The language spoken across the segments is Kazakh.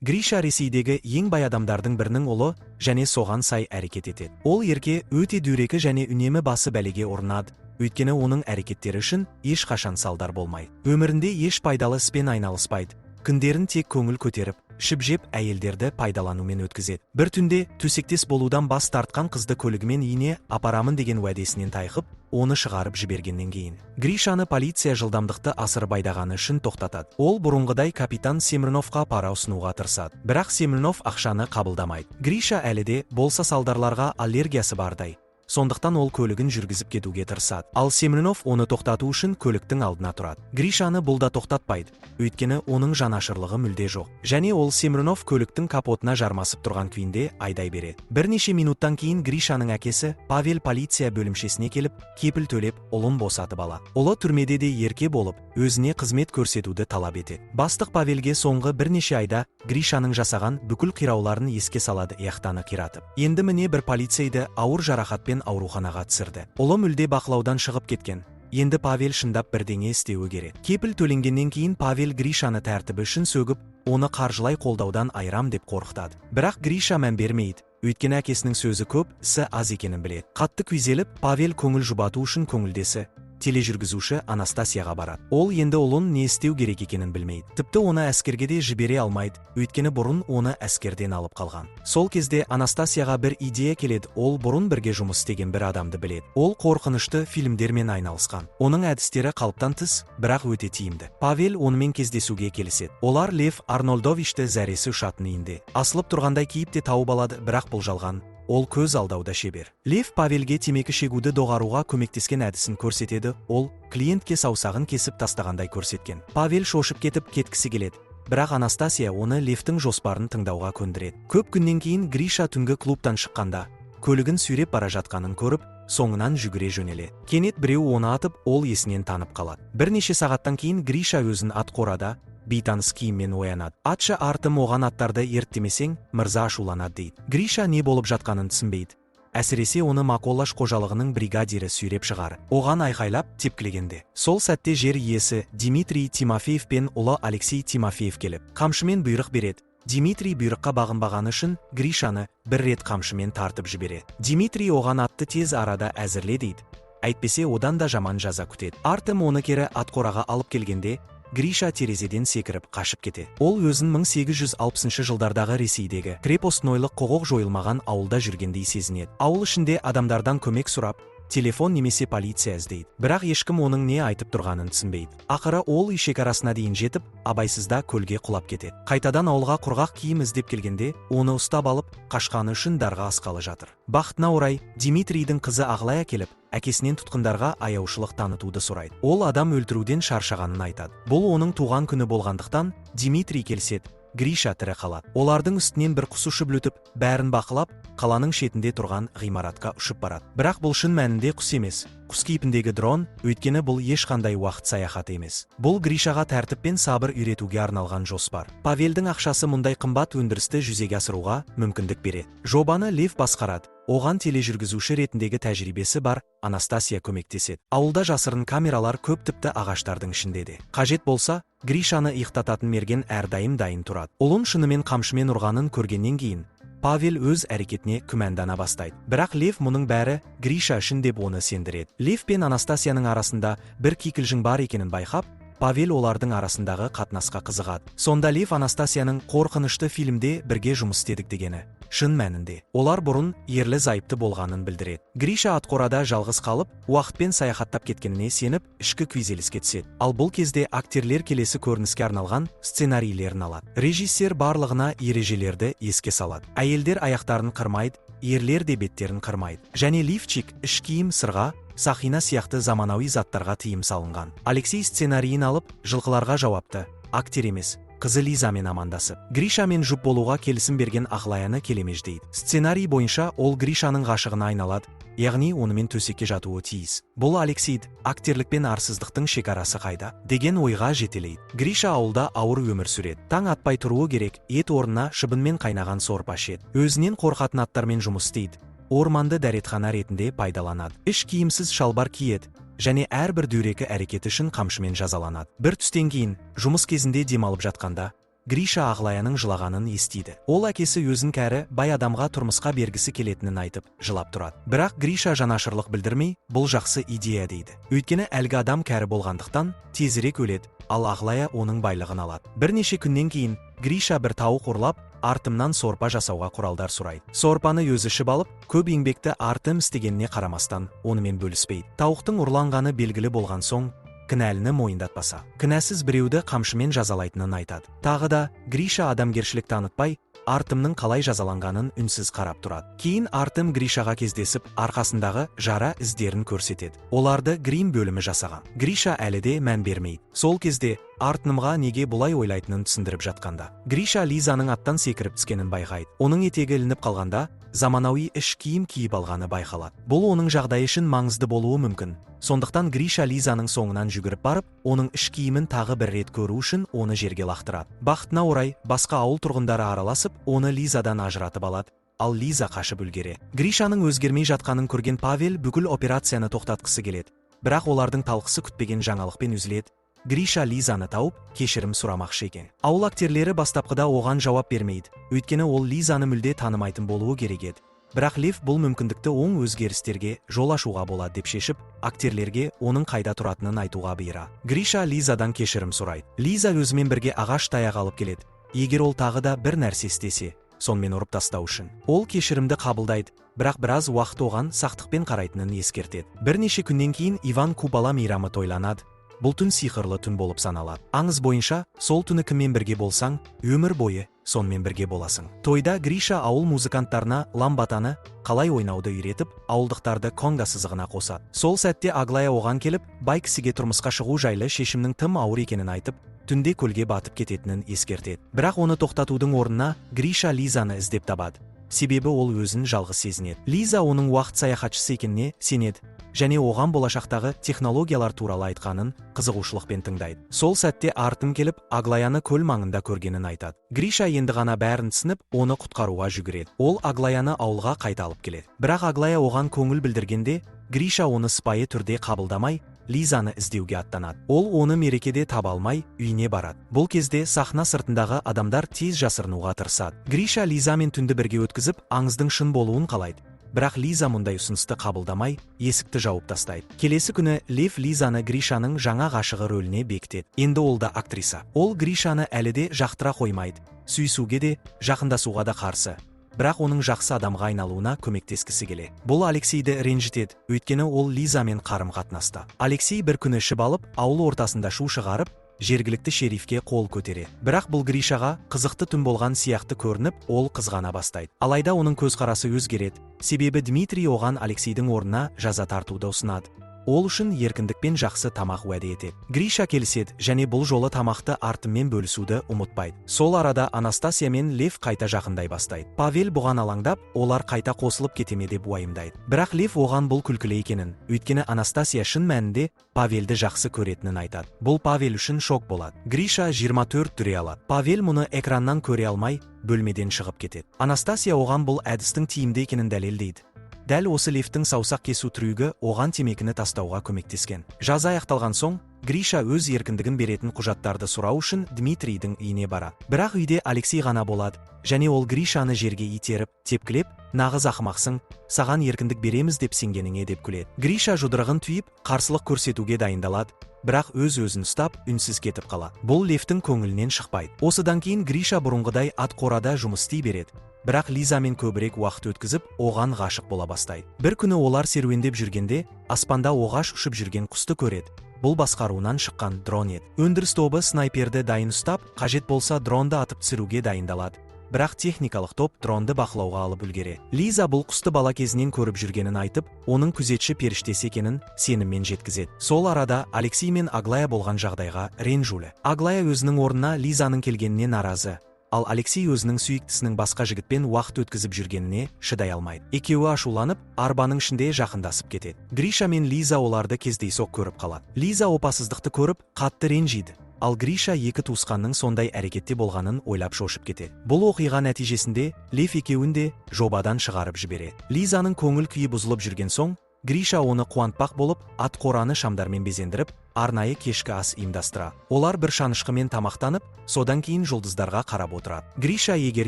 Гриша Ресейдегі ең бай адамдардың бірінің ұлы және соған сай әрекет етеді. Ол ерке өте дөрекі және үнемі басы бәлеге ұрынады. Өйткені оның әрекеттері үшін ешқашан салдар болмайды. Өмірінде еш пайдалы іспен айналыспайды. Күндерін тек көңіл көтеріп, ішіп-жеп әйелдерді пайдаланумен өткізеді. Бір түнде төсектес болудан бас тартқан қызды көлігімен үйіне апарамын деген уәдесінен тайқып, оны шығарып жібергеннен кейін Гришаны полиция жылдамдықты асырып айдағаны үшін тоқтатады. Ол бұрынғыдай капитан Семеновқа пара ұсынуға тырысады. Бірақ Семенов ақшаны қабылдамайды. Гриша әлі де болса салдарларға аллергиясы бардай. Сондықтан ол көлігін жүргізіп кетуге тырысады. Ал Семенов оны тоқтату үшін көліктің алдына тұрады. Гришаны бұл да тоқтатпайды, өйткені оның жанашырлығы мүлде жоқ. Және ол Семенов көліктің капотына жармасып тұрған күйінде айдай береді. Бірнеше минуттан кейін Гришаның әкесі Павел полиция бөлімшесіне келіп, кепіл төлеп, ұлын босатып алады. Ұлы түрмеде де ерке болып, өзіне қызмет көрсетуді талап етеді. Бастық Павелге соңғы бірнеше айда Гришаның жасаған бүкіл қирауларын еске салады, аяқтаны қиратып. Енді міне бір полицейді ауыр жарақатпен ауруханаға түсірді. Ұлы мүлде бақылаудан шығып кеткен. Енді Павел шындап бірдеңе істеуі керек. Кепіл төленгеннен кейін Павел Гришаны тәртібі үшін сөгіп, оны қаржылай қолдаудан айырам деп қорқытады. Бірақ Гриша мән бермейді. Өйткені әкесінің сөзі көп, ісі аз екенін біледі. Қатты күйзеліп, Павел көңіл жұбату үшін көңілдесі тележүргізуші Анастасияға барады. Ол енді ұлын не істеу керек екенін білмейді. Тіпті оны әскерге де жібере алмайды, өйткені бұрын оны әскерден алып қалған. Сол кезде Анастасияға бір идея келеді. Ол бұрын бірге жұмыс істеген бір адамды біледі. Ол қорқынышты фильмдермен айналысқан. Оның әдістері қалыптан тыс, бірақ өте тиімді. Павел онымен кездесуге келіседі. Олар Лев Арнольдовичті зәресі ұшатын үйінде асылып тұрғандай кейіп те тауып алады, бірақ бұл жалған. Ол көз алдауда шебер. Лев Павелге темекі шегуді доғаруға көмектескен әдісін көрсетеді. Ол клиентке саусағын кесіп тастағандай көрсеткен. Павел шошып кетіп кеткісі келеді. Бірақ Анастасия оны Левтің жоспарын тыңдауға көндіреді. Көп күннен кейін Гриша түнгі клубтан шыққанда көлігін сүйреп бара жатқанын көріп, соңынан жүгіре жөнеледі. Кенет біреу оны атып, ол есінен танып қалады. Бірнеше сағаттан кейін Гриша өзін ат қорада бейтаныс киіммен оянады. Атшы артым оған аттарды ерттемесең, мырза ашуланады дейді. Гриша не болып жатқанын түсінбейді. Әсіресе оны Маколаш қожалығының бригадирі сүйреп шығар. Оған айқайлап тепкілегенде. Сол сәтте жер иесі Дмитрий Тимофеев пен ұлы Алексей Тимофеев келіп, қамшымен бұйрық береді. Дмитрий бұйрыққа бағынбағаны үшін Гришаны бір рет қамшымен тартып жібереді. Дмитрий оған атты тез арада әзірле дейді. Әйтпесе одан да жаман жаза күтеді. Артым оны кері атқораға алып келгенде, Гриша терезеден секіріп қашып кетеді. Ол өзін 1860 жылдардағы Ресейдегі крепостнойлық құқық жойылмаған ауылда жүргендей сезінеді. Ауыл ішінде адамдардан көмек сұрап, телефон немесе полиция іздейді. Бірақ ешкім оның не айтып тұрғанын түсінбейді. Ақыры ол үй шекарасына дейін жетіп, абайсызда көлге құлап кетеді. Қайтадан ауылға құрғақ киім іздеп келгенде, оны ұстап алып, қашқаны үшін дарға асқалы жатыр. Бақытына орай, Дмитрийдің қызы Ағлая келіп, әкесінен тұтқындарға аяушылық танытуды сұрайды. Ол адам өлтіруден шаршағанын айтады. Бұл оның туған күні болғандықтан, Дмитрий келседі. Гриша тірі қалады. Олардың үстінен бір құс ұшып өтіп, бәрін бақылап, қаланың шетінде тұрған ғимаратқа ұшып барады. Бірақ бұл шын мәнінде құс емес. Құс кейпіндегі дрон, өйткені бұл ешқандай уақыт саяхаты емес. Бұл Гришаға тәртіп пен сабыр үйретуге арналған жоспар. Павелдің ақшасы мұндай қымбат өндірісті жүзеге асыруға мүмкіндік береді. Жобаны Лев басқарады. Оған тележүргізуші ретіндегі тәжірибесі бар Анастасия көмектеседі. Ауылда жасырын камералар көп, тіпті ағаштардың ішінде де. Қажет болса, Гришаны иықтататын мерген әрдайым дайын тұрады. Ұлын шынымен қамшымен ұрғанын көргеннен кейін Павел өз әрекетіне күмәндана бастайды. Бірақ Лев мұның бәрі Гриша үшін деп оны сендіреді. Лев пен Анастасияның арасында бір кикілжің бар екенін байқап, Павел олардың арасындағы қатынасқа қызығады. Сонда Лев Анастасияның қорқынышты фильмде бірге жұмыс істедік дегені шын мәнінде олар бұрын ерлі зайыпты болғанын білдіреді. Гриша атқорада жалғыз қалып, уақытпен саяхаттап кеткеніне сеніп, ішкі күйзеліске түседі. Ал бұл кезде актерлер келесі көрініске арналған сценарийлерін алады. Режиссер барлығына ережелерді еске салады. Әйелдер аяқтарын қырмайды, ерлер де беттерін қырмайды. Және лифчик, іш киім, сырға, сақина сияқты заманауи заттарға тыйым салынған. Алексей сценарийін алып, жылқыларға жауапты, актер емес, қызы Лизамен амандасып, Гришамен жұп болуға келісім берген Ағлаяны келемеждейді. Сценарий бойынша ол Гришаның ғашығына айналады, яғни онымен төсекке жатуы тиіс. Бұл Алексейді актерлік пен арсыздықтың шекарасы қайда деген ойға жетелейді. Гриша ауылда ауыр өмір сүреді. Таң атпай тұруы керек, ет орнына шыбынмен қайнаған сорпа ішеді. Өзінен қорқатын аттармен жұмыс істейді. Орманды дәретхана ретінде пайдаланады. Іш киімсіз шалбар киеді. Және әрбір дөрекі әрекеті үшін қамшымен жазаланады. Бір түстен кейін, жұмыс кезінде демалып жатқанда, Гриша Аглаяның жылағанын естиді. Ол әкесі өзін кәрі бай адамға тұрмысқа бергісі келетінін айтып, жылап тұрады. Бірақ Гриша жанашырлық білдірмей, бұл жақсы идея дейді. Өйткені әлгі адам кәрі болғандықтан тезірек өледі, ал Аглая оның байлығын алады. Бірнеше күннен кейін Гриша бір тауық ұрлап, артымнан сорпа жасауға құралдар сұрайды. Сорпаны өзі ішіп алып, көп еңбекті артым істегеніне қарамастан, онымен бөліспейді. Тауықтың ұрланғаны белгілі болған соң, кінәліні мойындатпаса, кінәсіз біреуді қамшымен жазалайтынын айтады. Тағы да Гриша адамгершілік танытпай, Артымның қалай жазаланғанын үнсіз қарап тұрады. Кейін Артым Гришаға кездесіп, арқасындағы жара іздерін көрсетеді. Оларды грим бөлімі жасаған. Гриша әлі де мән бермейді. Сол кезде Артымға неге бұлай ойлайтынын түсіндіріп жатқанда, Гриша Лизаның аттан секіріп түскенін байқайды. Оның етегі ілініп қалғанда, заманауи іш киім киіп алғаны байқалады. Бұл оның жағдайы үшін маңызды болуы мүмкін. Сондықтан Гриша Лизаның соңынан жүгіріп барып, оның іш киімін тағы бір рет көру үшін оны жерге лақтырады. Бақытына орай, басқа ауыл тұрғындары араласып, оны Лизадан ажыратып алады, ал Лиза қашып үлгереді. Гришаның өзгермей жатқанын көрген Павел бүкіл операцияны тоқтатқысы келеді. Бірақ олардың талқысы күтпеген жаңалықпен үзіледі. Гриша Лизаны тауып, кешірім сұрамақшы екен. Ауыл актерлері бастапқыда оған жауап бермейді, өйткені ол Лизаны мүлде танымайтын болуы керек еді. Бірақ Лев бұл мүмкіндікті оң өзгерістерге жол ашуға болады деп шешіп, актерлерге оның қайда тұратынын айтуға бұйырады. Гриша Лизадан кешірім сұрайды. Лиза өзімен бірге ағаш таяқ алып келеді. Егер ол тағы да бір нәрсе істесе, сонымен ұрып тастау үшін. Ол кешірімді қабылдайды, бірақ біраз уақыт оған сақтықпен қарайтынын ескертеді. Бірнеше күннен кейін Иван Купала мейрамы тойланады. Бұл түн сиқырлы түн болып саналады. Аңыз бойынша, сол түні кіммен бірге болсаң, өмір бойы сонымен бірге боласың. Тойда Гриша ауыл музыканттарына ламбатаны қалай ойнауды үйретіп, ауылдықтарды конга сызығына қосады. Сол сәтте Аглая оған келіп, бай кісіге тұрмысқа шығу жайлы шешімнің тым ауыр екенін айтып, түнде көлге батып кететінін ескертеді. Бірақ оны тоқтатудың орнына Гриша Лизаны іздеп табады. Себебі ол өзін жалғыз сезінеді. Лиза оның уақыт саяхатшысы екеніне сенеді, және оған болашақтағы технологиялар туралы айтқанын қызығушылықпен тыңдайды. Сол сәтте Артым келіп, Аглаяны көл маңында көргенін айтады. Гриша енді ғана бәрін түсініп, оны құтқаруға жүгіреді. Ол Аглаяны ауылға қайта алып келеді. Бірақ Аглая оған көңіл білдіргенде, Гриша оны сыпайы түрде қабылдамай, Лизаны іздеуге аттанады. Ол оны мерекеде таба алмай, үйіне барады. Бұл кезде сахна сыртындағы адамдар тез жасырынуға тырысады. Гриша Лизамен түнді бірге өткізіп, аңыздың шын болуын қалайды. Бірақ Лиза мұндай ұсынысты қабылдамай, есікті жауып тастайды. Келесі күні Лев Лизаны Гришаның жаңа ғашығы рөліне бекітеді. Енді ол да актриса. Ол Гришаны әлі де жақтыра қоймайды. Сүйісуге де, жақындасуға да қарсы. Бірақ оның жақсы адамға айналуына көмектескісі келеді. Бұл Алексейді ренжітеді, өйткені ол Лизамен қарым-қатынаста. Алексей бір күні ішіп алып, ауыл ортасында шу шығарып, жергілікті шерифке қол көтереді. Бірақ бұл Гришаға қызықты түн болған сияқты көрініп, ол қызғана бастайды. Алайда оның көзқарасы өзгереді, себебі Дмитрий оған Алексейдің орнына жаза тартуды ұсынады. Ол үшін еркіндікпен жақсы тамақ уәде етеді. Гриша келіседі, және бұл жолы тамақты Артыммен бөлісуді ұмытпайды. Сол арада Анастасия мен Лев қайта жақындай бастайды. Павел бұған алаңдап, олар қайта қосылып кетеме деп уайымдайды. Бірақ Лев оған бұл күлкілі екенін, өйткені Анастасия шын мәнінде Павелді жақсы көретінін айтады. Бұл Павел үшін шок болады. Гриша 24 түре алады. Павел мұны экраннан көре алмай, бөлмеден шығып кетеді. Анастасия оған бұл әдістің тиімді екенін дәлелдейді. Дәл осы Левтің саусақ кесу трюгі оған темекіні тастауға көмектескен. Жаза аяқталған соң, Гриша өз еркіндігін беретін құжаттарды сұрау үшін Дмитрийдің үйіне барады. Бірақ үйде Алексей ғана болады, және ол Гришаны жерге итеріп, тепкілеп, нағыз ақымақсың, саған еркіндік береміз деп сенгеніңе деп күледі. Гриша жұдырығын түйіп, қарсылық көрсетуге дайындалады, бірақ өз-өзін ұстап, үнсіз кетіп қалады. Бұл Левтің көңілінен шықпайды. Осыдан кейін Гриша бұрынғыдай ат қорада жұмыс істей береді. Бірақ Лизамен көбірек уақыт өткізіп, оған ғашық бола бастайды. Бір күні олар серуендеп жүргенде, аспанда оғаш ұшып жүрген құсты көреді. Бұл басқаруынан шыққан дрон еді. Өндіріс тобы снайперді дайын ұстап, қажет болса дронды атып түсіруге дайындалады. Бірақ техникалық топ дронды бақылауға алып үлгереді. Лиза бұл құсты бала кезінен көріп жүргенін айтып, оның күзетші періштесі екенін сеніммен жеткізеді. Сол арада Алексей мен Аглая болған жағдайға ренжулі. Аглая өзінің орнына Лизаның келгеніне наразы, ал Алексей өзінің сүйіктісінің басқа жігітпен уақыт өткізіп жүргеніне шыдай алмайды. Екеуі ашуланып, арбаның ішінде жақындасып кетеді. Гриша мен Лиза оларды кездейсоқ көріп қалады. Лиза опасыздықты көріп, қатты ренжиді. Ал Гриша екі туысқанның сондай әрекетте болғанын ойлап шошып кетеді. Бұл оқиға нәтижесінде Лев екеуін де жобадан шығарып жібереді. Лизаның көңіл күйі бұзылып жүрген соң, Гриша оны қуантпақ болып, ат қораны шамдармен безендіріп, арнайы кешкі ас ұйымдастыра. Олар бір шанышқымен тамақтанып, содан кейін жұлдыздарға қарап отырады. Гриша егер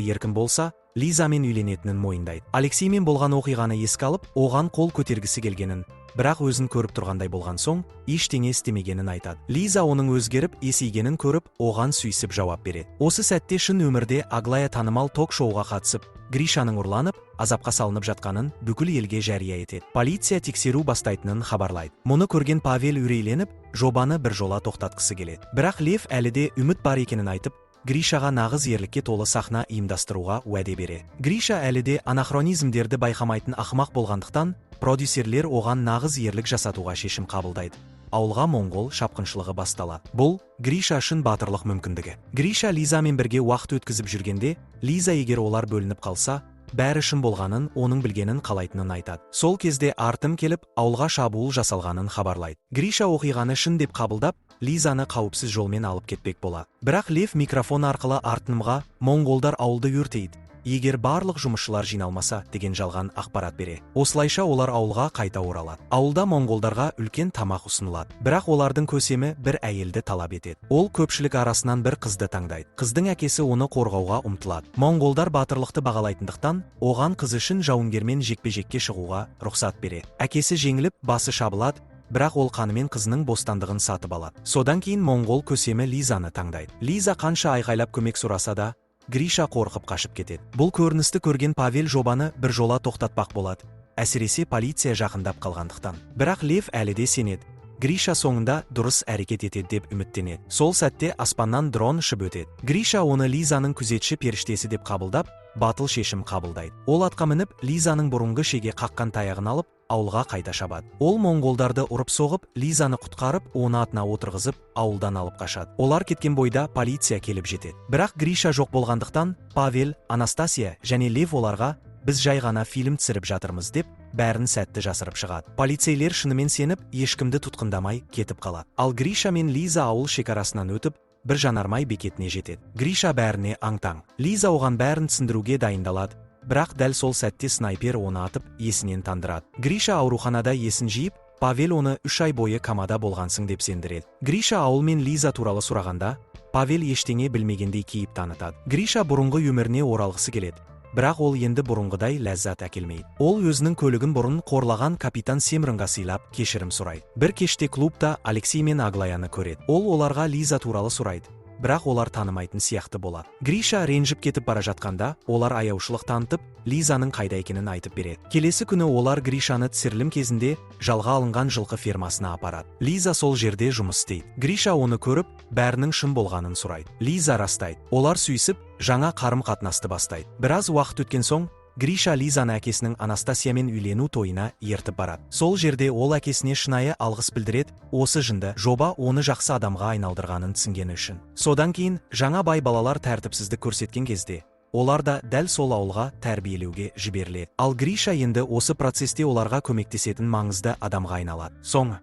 еркін болса, Лизамен үйленетінін мойындайды. Алексеймен болған оқиғаны еске алып, оған қол көтергісі келгенін, бірақ өзін көріп тұрғандай болған соң, ештеңе істемегенін айтады. Лиза оның өзгеріп, есейгенін көріп, оған сүйсіп жауап береді. Осы сәтте шын өмірде Аглая танымал ток-шоуға қатысып, Гришаның ұрланып, азапқа салынып жатқанын бүкіл елге жария етеді. Полиция тексеру бастайтынын хабарлайды. Мұны көрген Павел үрейленіп, жобаны бір жола тоқтатқысы келеді. Бірақ Лев әлі де үміт бар екенін айтып, Гришаға нағыз ерлікке толы сахна ұйымдастыруға уәде береді. Гриша әлі де анахронизмдерді байқамайтын ақымақ болғандықтан, продюсерлер оған нағыз ерлік жасатуға шешім қабылдайды. Ауылға моңғол шапқыншылығы басталады. Бұл Гриша үшін батырлық мүмкіндігі. Гриша Лизамен бірге уақыт өткізіп жүргенде, Лиза егер олар бөлініп қалса, бәрі шын болғанын, оның білгенін қалайтынын айтады. Сол кезде артым келіп, ауылға шабуыл жасалғанын хабарлайды. Гриша оқиғаны шын деп қабылдап, Лизаны қауіпсіз жолмен алып кетпек болады. Бірақ Лев микрофон арқылы артынымға моңғолдар ауылды өртейді, егер барлық жұмысшылар жиналмаса деген жалған ақпарат бере. Осылайша олар ауылға қайта оралады. Ауылда моңғолдарға үлкен тамақ ұсынылады. Бірақ олардың көсемі бір әйелді талап етеді. Ол көпшілік арасынан бір қызды таңдайды. Қыздың әкесі оны қорғауға ұмтылады. Моңғолдар батырлықты бағалайтындықтан, оған қыз үшін жауынгермен жекпе-жекке шығуға рұқсат береді. Әкесі жеңіліп, басы шабылады, бірақ ол қанымен қызының бостандығын сатып алады. Содан кейін моңғол көсемі Лизаны таңдайды. Лиза қанша айғайлап көмек сұраса да, Гриша қорқып қашып кетеді. Бұл көріністі көрген Павел жобаны бір жола тоқтатпақ болады, әсіресе полиция жақындап қалғандықтан. Бірақ Лев әлі де сенеді. Гриша соңында дұрыс әрекет етеді деп үміттенеді. Сол сәтте аспаннан дрон ұшып өтеді. Гриша оны Лизаның күзетші періштесі деп қабылдап, батыл шешім қабылдайды. Ол атқа мініп, Лизаның бұрынғы шеге қаққан таяғын алып, ауылға қайта шабады. Ол моңғолдарды ұрып соғып, Лизаны құтқарып, оны атына отырғызып, ауылдан алып қашады. Олар кеткен бойда полиция келіп жетеді. Бірақ Гриша жоқ болғандықтан, Павел, Анастасия және Лев оларға «Біз жай ғана фильм түсіріп жатырмыз» деп, бәрін сәтті жасырып шығады. Полицейлер шынымен сеніп, ешкімді тұтқындамай кетіп қалады. Ал Гриша мен Лиза ауыл шекарасынан өтіп, бір жанармай бекетіне жетеді. Гриша бәріне аң-таң. Лиза оған бәрін түсіндіруге дайындалады. Бірақ дәл сол сәтте снайпер оны атып, есінен тандырады. Гриша ауруханада есін жиып, Павел оны 3 ай бойы комада болғансың деп сендіреді. Гриша ауыл мен Лиза туралы сұрағанда, Павел ештеңе білмегендей кейіп танытады. Гриша бұрынғы өміріне оралғысы келеді. Бірақ ол енді бұрынғыдай ләззат әкелмейді. Ол өзінің көлігін бұрын қорлаған капитан Семрынға сыйлап кешірім сұрайды. Бір кеште клубта Алексей мен Аглаяны көреді. Ол оларға Лиза туралы сұрайды. Бірақ олар танымайтын сияқты болады. Гриша ренжіп кетіп бара жатқанда, олар аяушылық танытып, Лизаның қайда екенін айтып береді. Келесі күні олар Гришаны түсірілім кезінде жалға алынған жылқы фермасына апарады. Лиза сол жерде жұмыс істейді. Гриша оны көріп, бәрінің шын болғанын сұрайды. Лиза растайды. Олар сүйісіп, жаңа қарым-қатынасты бастайды. Біраз уақыт өткен соң, Гриша Лизаны әкесінің Анастасиямен үйлену тойына ертіп барады. Сол жерде ол әкесіне шынайы алғыс білдіреді, осы жынды жоба оны жақсы адамға айналдырғанын түсінгені үшін. Содан кейін жаңа бай балалар тәртіпсіздік көрсеткен кезде, олар да дәл сол ауылға тәрбиелеуге жіберіледі. Ал Гриша енді осы процесте оларға көмектесетін маңызды адамға айналады. Соңы